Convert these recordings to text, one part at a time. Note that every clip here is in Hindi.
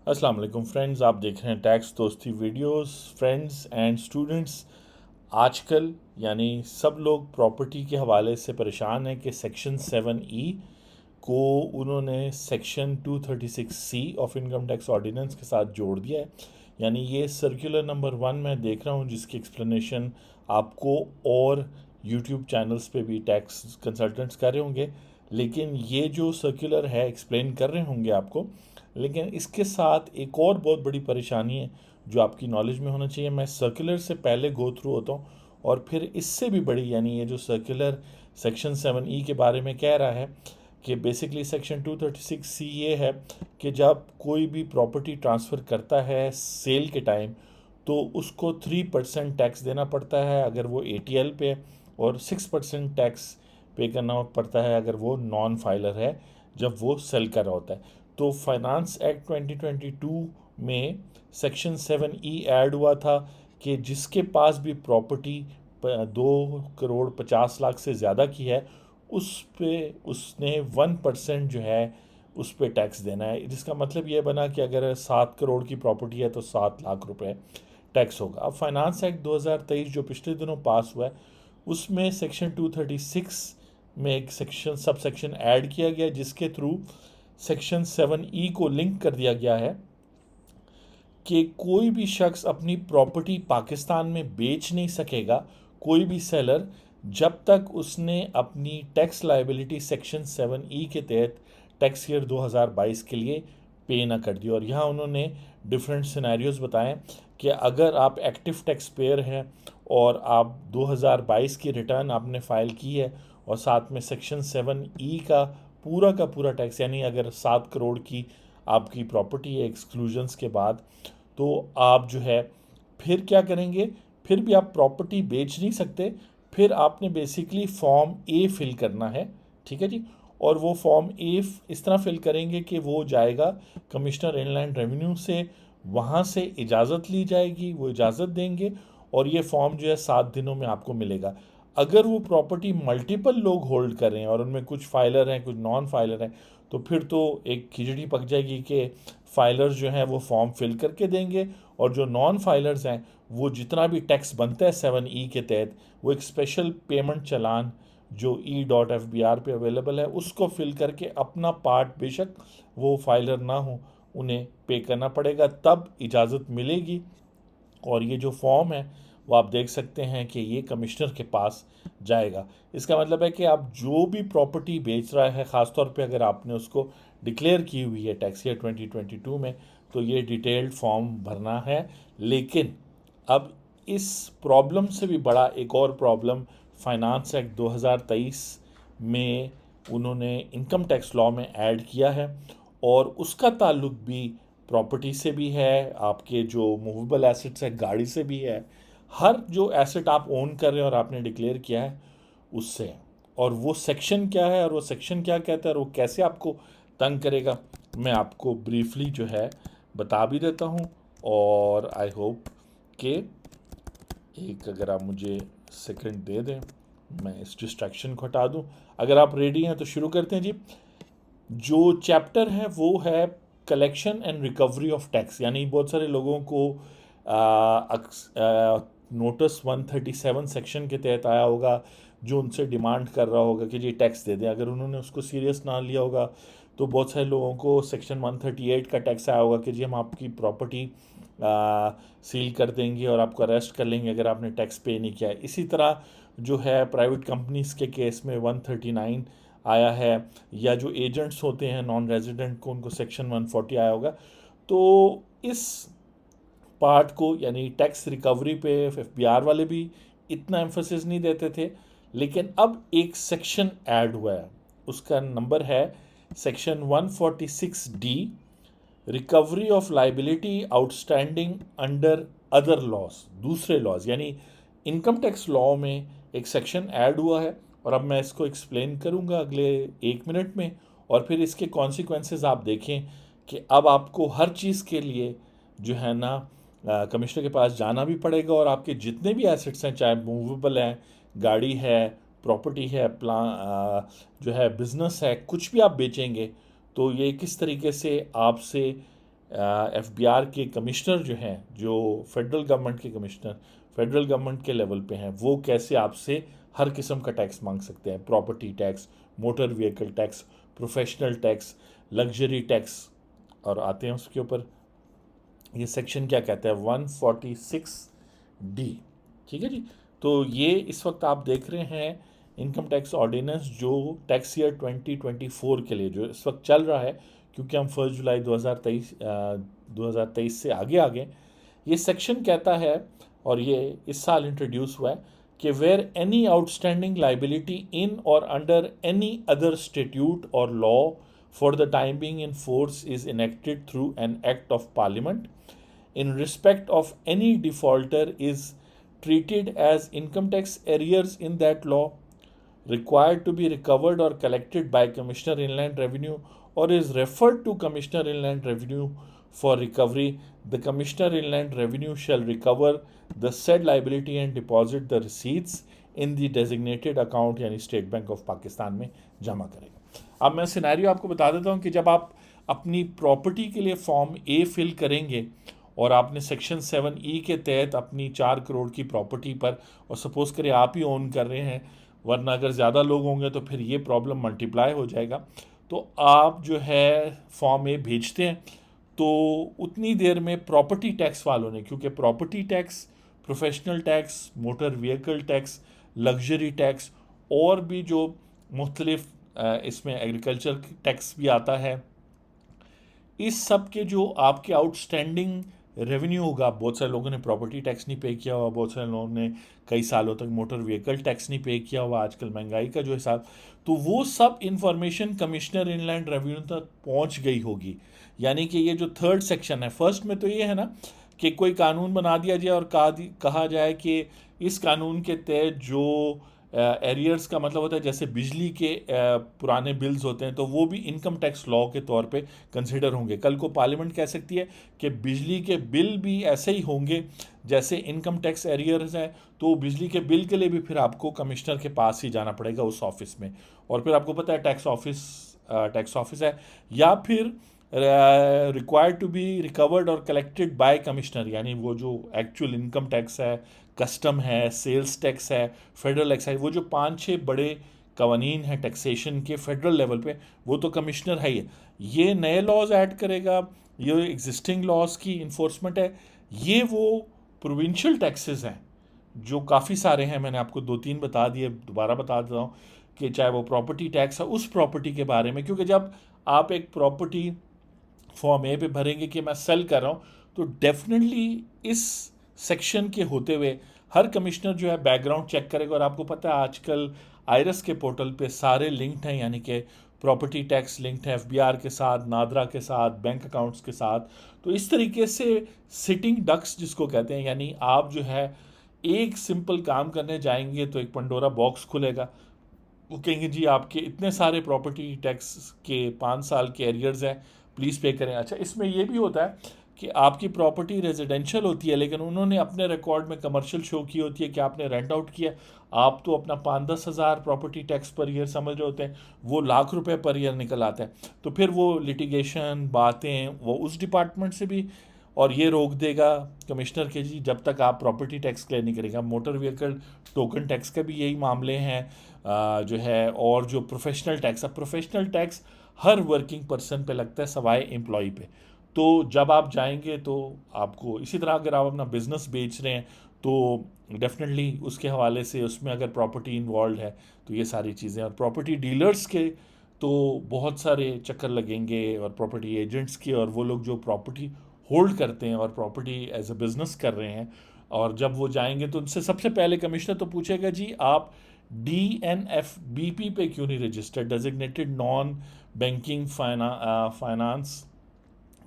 अस्सलाम वालेकुम फ्रेंड्स, आप देख रहे हैं टैक्स दोस्ती वीडियोस। फ्रेंड्स एंड स्टूडेंट्स, आजकल यानी सब लोग प्रॉपर्टी के हवाले से परेशान हैं कि सेक्शन 7E को उन्होंने section 236C of income tax ordinance के साथ जोड़ दिया है। यानी ये सर्कुलर नंबर 1 मैं देख रहा हूँ जिसकी एक्सप्लेनेशन आपको और यूट्यूब चैनल्स पे भी टैक्स कंसल्टेंट्स कर रहे होंगे, लेकिन ये जो सर्कुलर है एक्सप्लेन कर रहे होंगे आपको। लेकिन इसके साथ एक और बहुत बड़ी परेशानी है जो आपकी नॉलेज में होना चाहिए। मैं सर्कुलर से पहले गो थ्रू होता हूँ और फिर इससे भी बड़ी यानी ये जो सर्कुलर सेक्शन 7E के बारे में कह रहा है कि बेसिकली सेक्शन 236C ये है कि जब कोई भी प्रॉपर्टी ट्रांसफ़र करता है सेल के टाइम तो उसको 3% टैक्स देना पड़ता है अगर वो ATL पे, और 6% टैक्स पे करना पड़ता है अगर वो नॉन फाइलर है जब वो सेल कर रहा होता है। तो फाइनेंस एक्ट 2022 में सेक्शन 7E ऐड हुआ था कि जिसके पास भी प्रॉपर्टी 2 करोड़ 50 लाख से ज़्यादा की है उस पे उसने 1% जो है उस पे टैक्स देना है। जिसका मतलब ये बना कि अगर 7 करोड़ की प्रॉपर्टी है तो 7 लाख रुपए टैक्स होगा। अब फाइनेंस एक्ट 2023 जो पिछले दिनों पास हुआ है उसमें सेक्शन 236 में एक सेक्शन सब सेक्शन ऐड किया गया जिसके थ्रू सेक्शन 7E को लिंक कर दिया गया है कि कोई भी शख्स अपनी प्रॉपर्टी पाकिस्तान में बेच नहीं सकेगा, कोई भी सेलर, जब तक उसने अपनी टैक्स लाइबिलिटी सेक्शन 7E के तहत टैक्स ईयर 2022 के लिए पे ना कर दी। और यहाँ उन्होंने डिफरेंट सिनेरियोज बताएं कि अगर आप एक्टिव टैक्स पेयर हैं और आप 2022 की रिटर्न आपने फाइल की है और साथ में सेक्शन 7E का पूरा टैक्स, यानी अगर 7 करोड़ की आपकी प्रॉपर्टी है एक्सक्लूजन्स के बाद, तो आप जो है फिर क्या करेंगे, फिर भी आप प्रॉपर्टी बेच नहीं सकते। फिर आपने बेसिकली फॉर्म ए फिल करना है, ठीक है जी। और वो फॉर्म ए इस तरह फिल करेंगे कि वो जाएगा कमिश्नर इनलैंड रेवेन्यू से, वहाँ से इजाज़त ली जाएगी, वो इजाज़त देंगे और ये फॉर्म जो है 7 दिनों में आपको मिलेगा। अगर वो प्रॉपर्टी मल्टीपल लोग होल्ड कर रहे हैं और उनमें कुछ फाइलर हैं कुछ नॉन फाइलर हैं तो फिर तो एक खिचड़ी पक जाएगी कि फाइलर्स जो हैं वो फॉर्म फिल करके देंगे और जो नॉन फाइलर्स हैं वो जितना भी टैक्स बनता है 7E के तहत वो एक स्पेशल पेमेंट चलान जो E.FBR पे अवेलेबल है उसको फिल करके अपना पार्ट, बेशक वो फाइलर ना हो, उन्हें पे करना पड़ेगा, तब इजाज़त मिलेगी। और ये जो फॉर्म है वो आप देख सकते हैं कि ये कमिश्नर के पास जाएगा। इसका मतलब है कि आप जो भी प्रॉपर्टी बेच रहा है, ख़ासतौर पे अगर आपने उसको डिक्लेयर की हुई है टैक्स ईयर 2022 में, तो ये डिटेल्ड फॉर्म भरना है। लेकिन अब इस प्रॉब्लम से भी बड़ा एक और प्रॉब्लम फाइनेंस एक्ट 2023 में उन्होंने इनकम टैक्स लॉ में ऐड किया है और उसका ताल्लुक भी प्रॉपर्टी से भी है, आपके जो मूवेबल एसेट्स है गाड़ी से भी है, हर जो एसेट आप ओन कर रहे हैं और आपने डिक्लेयर किया है उससे है। और वो सेक्शन क्या है और वो सेक्शन क्या कहता है और वो कैसे आपको तंग करेगा, मैं आपको ब्रीफली जो है बता भी देता हूँ। और आई होप कि एक अगर आप मुझे सेकंड दे दें मैं इस डिस्ट्रैक्शन को हटा दूँ। अगर आप रेडी हैं तो शुरू करते हैं जी। जो चैप्टर है वो है collection and recovery of tax, यानी बहुत सारे लोगों को नोटिस 137 सेक्शन के तहत आया होगा जो उनसे डिमांड कर रहा होगा कि जी टैक्स दे दें। अगर उन्होंने उसको सीरियस ना लिया होगा तो बहुत सारे लोगों को सेक्शन 138 का टैक्स आया होगा कि जी हम आपकी प्रॉपर्टी सील कर देंगे और आपको अरेस्ट कर लेंगे अगर आपने टैक्स पे नहीं किया है। इसी तरह जो है प्राइवेट कंपनीज के केस में 139 आया है, या जो एजेंट्स होते हैं नॉन रेजिडेंट को उनको सेक्शन 140 आया होगा। तो इस पार्ट को यानी टैक्स रिकवरी पे FBR वाले भी इतना एम्फोसिस नहीं देते थे, लेकिन अब एक सेक्शन ऐड हुआ है, उसका नंबर है section 146D, recovery of liability outstanding under other laws, दूसरे लॉज। यानी इनकम टैक्स लॉ में एक सेक्शन ऐड हुआ है और अब मैं इसको एक्सप्लेन करूंगा अगले 1 मिनट में। और फिर इसके कॉन्सिक्वेंसेस आप देखें कि अब आपको हर चीज़ के लिए जो है ना कमिश्नर के पास जाना भी पड़ेगा और आपके जितने भी एसेट्स हैं, चाहे मूवेबल हैं, गाड़ी है, प्रॉपर्टी है, जो है बिजनेस है, कुछ भी आप बेचेंगे तो ये किस तरीके से आपसे एफबीआर के कमिश्नर जो हैं, जो फेडरल गवर्नमेंट के कमिश्नर फेडरल गवर्नमेंट के लेवल पे हैं, वो कैसे आपसे हर किस्म का टैक्स मांग सकते हैं। Property tax, motor vehicle tax, professional tax, luxury tax, और आते हैं उसके ऊपर ये सेक्शन क्या कहता है 146D। ठीक है जी। तो ये इस वक्त आप देख रहे हैं इनकम टैक्स ऑर्डिनेंस जो टैक्स ईयर 2024 के लिए जो इस वक्त चल रहा है, क्योंकि हम 1 जुलाई 2023 से आगे आ गए। ये सेक्शन कहता है, और ये इस साल इंट्रोड्यूस हुआ है, कि where any outstanding liability in और अंडर एनी अदर स्टेट्यूट और law for the time being in force is enacted through an act of parliament in respect of any defaulter is treated as income tax arrears in that law, required to be recovered or collected by Commissioner Inland Revenue, or is referred to Commissioner Inland Revenue for recovery. The Commissioner Inland Revenue shall recover the said liability and deposit the receipts in the designated account यानी स्टेट बैंक ऑफ पाकिस्तान में जमा करेगा। अब मैं सिनेरियो आपको बता देता हूँ कि जब आप अपनी प्रॉपर्टी के लिए फॉर्म ए फिल करेंगे और आपने सेक्शन 7E के तहत अपनी 4 करोड़ की प्रॉपर्टी पर, और सपोज़ करें आप ही ओन कर रहे हैं, वरना अगर ज़्यादा लोग होंगे तो फिर ये प्रॉब्लम मल्टीप्लाई हो जाएगा, तो आप जो है फॉर्म ए भेजते हैं, तो उतनी देर में प्रॉपर्टी टैक्स वालों ने, क्योंकि property tax, professional tax, motor vehicle tax, luxury tax और भी जो मुख्तलिफ इसमें एग्रीकल्चर टैक्स भी आता है, इस सब के जो आपके आउटस्टैंडिंग रेवेन्यू होगा, बहुत सारे लोगों ने प्रॉपर्टी टैक्स नहीं पे किया हुआ, बहुत सारे लोगों ने कई सालों तक मोटर व्हीकल टैक्स नहीं पे किया हुआ, आजकल महंगाई का जो हिसाब, तो वो सब इंफॉर्मेशन कमिश्नर इनलैंड रेवेन्यू तक पहुंच गई होगी। यानी कि ये जो थर्ड सेक्शन है, फर्स्ट में तो ये है ना कि कोई कानून बना दिया जाए और कहा जाए कि इस कानून के तहत जो एरियर्स का मतलब होता है, जैसे बिजली के पुराने बिल्स होते हैं, तो वो भी इनकम टैक्स लॉ के तौर पे कंसिडर होंगे। कल को पार्लियामेंट कह सकती है कि बिजली के बिल भी ऐसे ही होंगे जैसे इनकम टैक्स एरियर्स हैं, तो बिजली के बिल के लिए भी फिर आपको कमिश्नर के पास ही जाना पड़ेगा उस ऑफिस में, और फिर आपको पता है टैक्स ऑफिस है, या फिर रिक्वायर्ड टू बी रिकवर्ड और कलेक्टेड बाय कमिश्नर, यानी वो जो एक्चुअल इनकम टैक्स है, कस्टम है, सेल्स टैक्स है, फेडरल एक्साइज, वो जो 5-6 बड़े कवानीन हैं टैक्सेशन के फेडरल लेवल पे, वो तो कमिश्नर है ही। ये नए लॉज ऐड करेगा, ये एग्जिस्टिंग लॉज की इन्फोर्समेंट है। ये वो प्रोविंशियल टैक्सेस हैं जो काफ़ी सारे हैं, मैंने आपको 2-3 बता दिए, दोबारा बता देता हूँ कि चाहे वो प्रॉपर्टी टैक्स है उस प्रॉपर्टी के बारे में, क्योंकि जब आप एक प्रॉपर्टी फॉर्म ए पे भरेंगे कि मैं सेल कर रहा हूँ, तो डेफिनेटली इस सेक्शन के होते हुए हर कमिश्नर जो है बैकग्राउंड चेक करेगा। और आपको पता है आजकल आयरस के पोर्टल पे सारे लिंक्ड हैं, यानी कि प्रॉपर्टी टैक्स लिंक्ड है एफबीआर के साथ, नादरा के साथ, बैंक अकाउंट्स के साथ। तो इस तरीके से सिटिंग डक्स जिसको कहते हैं, यानी आप जो है एक सिंपल काम करने जाएंगे तो एक पंडोरा बॉक्स खुलेगा, वो कहेंगे जी आपके इतने सारे प्रॉपर्टी टैक्स के 5 साल के एरियर्स हैं, प्लीज़ पे करें। अच्छा, इसमें यह भी होता है कि आपकी प्रॉपर्टी रेजिडेंशियल होती है, लेकिन उन्होंने अपने रिकॉर्ड में कमर्शियल शो की होती है कि आपने रेंट आउट किया, आप तो अपना 5-10 हज़ार प्रॉपर्टी टैक्स पर ईयर समझ रहे होते हैं, वो लाख रुपए पर ईयर निकल आता है। तो फिर वो लिटिगेशन बातें वो उस डिपार्टमेंट से भी, और ये रोक देगा कमिश्नर के जी जब तक आप प्रॉपर्टी टैक्स क्लियर नहीं करेगा। मोटर व्हीकल टोकन टैक्स का भी यही मामले हैं जो है, और जो प्रोफेशनल टैक्स है, प्रोफेशनल टैक्स हर वर्किंग पर्सन पे लगता है सिवाय एम्प्लॉय पे। तो जब आप जाएंगे तो आपको इसी तरह, अगर आप अपना बिजनेस बेच रहे हैं तो डेफिनेटली उसके हवाले से उसमें अगर प्रॉपर्टी इन्वॉल्व है तो ये सारी चीज़ें, और प्रॉपर्टी डीलर्स के तो बहुत सारे चक्कर लगेंगे, और प्रॉपर्टी एजेंट्स के, और वो लोग जो प्रॉपर्टी होल्ड करते हैं और प्रॉपर्टी एज अ बिज़नेस कर रहे हैं, और जब वो जाएंगे तो उनसे सबसे पहले कमिश्नर तो पूछेगा जी आप DNFBP पे क्यों नहीं registered, designated non banking finance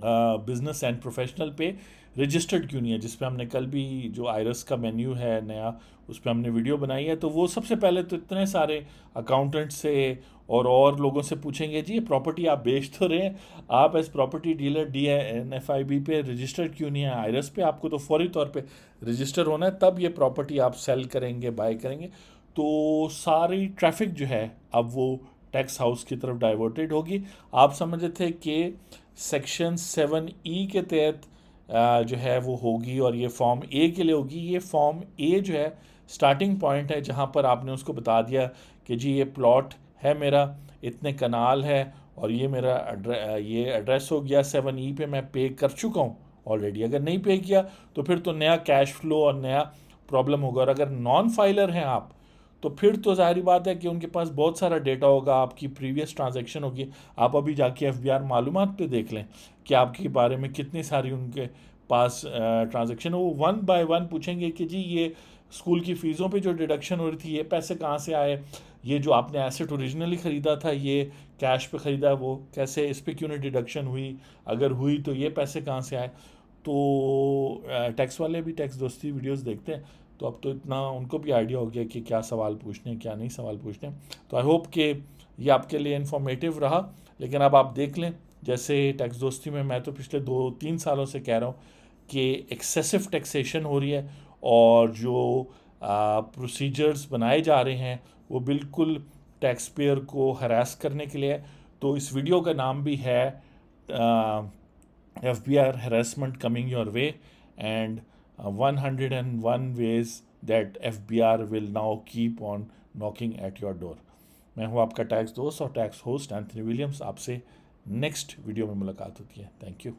business and professional पे रजिस्टर्ड क्यों नहीं है, जिस पे हमने कल भी जो आयरस का मेन्यू है नया, उस पर हमने वीडियो बनाई है। तो वो सबसे पहले तो इतने सारे अकाउंटेंट से और लोगों से पूछेंगे जी ये प्रॉपर्टी आप बेच तो रहे हैं, आप एज प्रॉपर्टी डीलर DNFIB पे रजिस्टर्ड क्यों नहीं है, आयरस पे आपको तो फौरी तौर पे रजिस्टर होना है, तब ये प्रॉपर्टी आप सेल करेंगे, बाय करेंगे। तो सारी ट्रैफिक जो है अब वो टैक्स हाउस की तरफ डाइवर्टेड होगी। आप समझते थे कि सेक्शन 7E के तहत जो है वो होगी, और ये फॉर्म ए के लिए होगी। ये फॉर्म ए जो है स्टार्टिंग पॉइंट है, जहाँ पर आपने उसको बता दिया कि जी ये प्लॉट है मेरा, इतने कनाल है, और ये मेरा ये एड्रेस हो गया 7E पे, मैं पे कर चुका हूँ ऑलरेडी। अगर नहीं पे किया तो फिर तो नया कैश फ्लो और नया प्रॉब्लम होगा। और अगर नॉन फाइलर हैं आप, तो फिर तो जाहिर बात है कि उनके पास बहुत सारा डेटा होगा, आपकी प्रीवियस ट्रांजैक्शन होगी। आप अभी जाके एफबीआर मालूमात पे देख लें कि आपके बारे में कितनी सारी उनके पास ट्रांजैक्शन है। वो वन बाय वन पूछेंगे कि जी ये स्कूल की फ़ीसों पे जो डिडक्शन हो रही थी, ये पैसे कहाँ से आए, ये जो आपने एसेट ओरिजिनली ख़रीदा था, ये कैश पे ख़रीदा, वो कैसे, इस पर क्यों नहीं डिडक्शन हुई, अगर हुई तो ये पैसे कहाँ से आए। तो टैक्स वाले भी टैक्स दोस्ती वीडियोस देखते हैं, तो अब तो इतना उनको भी आइडिया हो गया कि क्या सवाल पूछने क्या नहीं सवाल पूछने। तो आई होप कि ये आपके लिए इन्फॉर्मेटिव रहा। लेकिन अब आप देख लें, जैसे टैक्स दोस्ती में मैं तो पिछले 2-3 सालों से कह रहा हूँ कि एक्सेसिव टैक्सेशन हो रही है, और जो प्रोसीजर्स बनाए जा रहे हैं वो बिल्कुल टैक्स पेयर को हरास करने के लिए है। तो इस वीडियो का नाम भी है FBR harassment coming your way, and 101 ways that FBR will now keep on knocking at your door। मैं हूँ आपका टैक्स दोस्त और टैक्स होस्ट एंथनी विलियम्स। आपसे नेक्स्ट वीडियो में मुलाकात होती है। Thank you.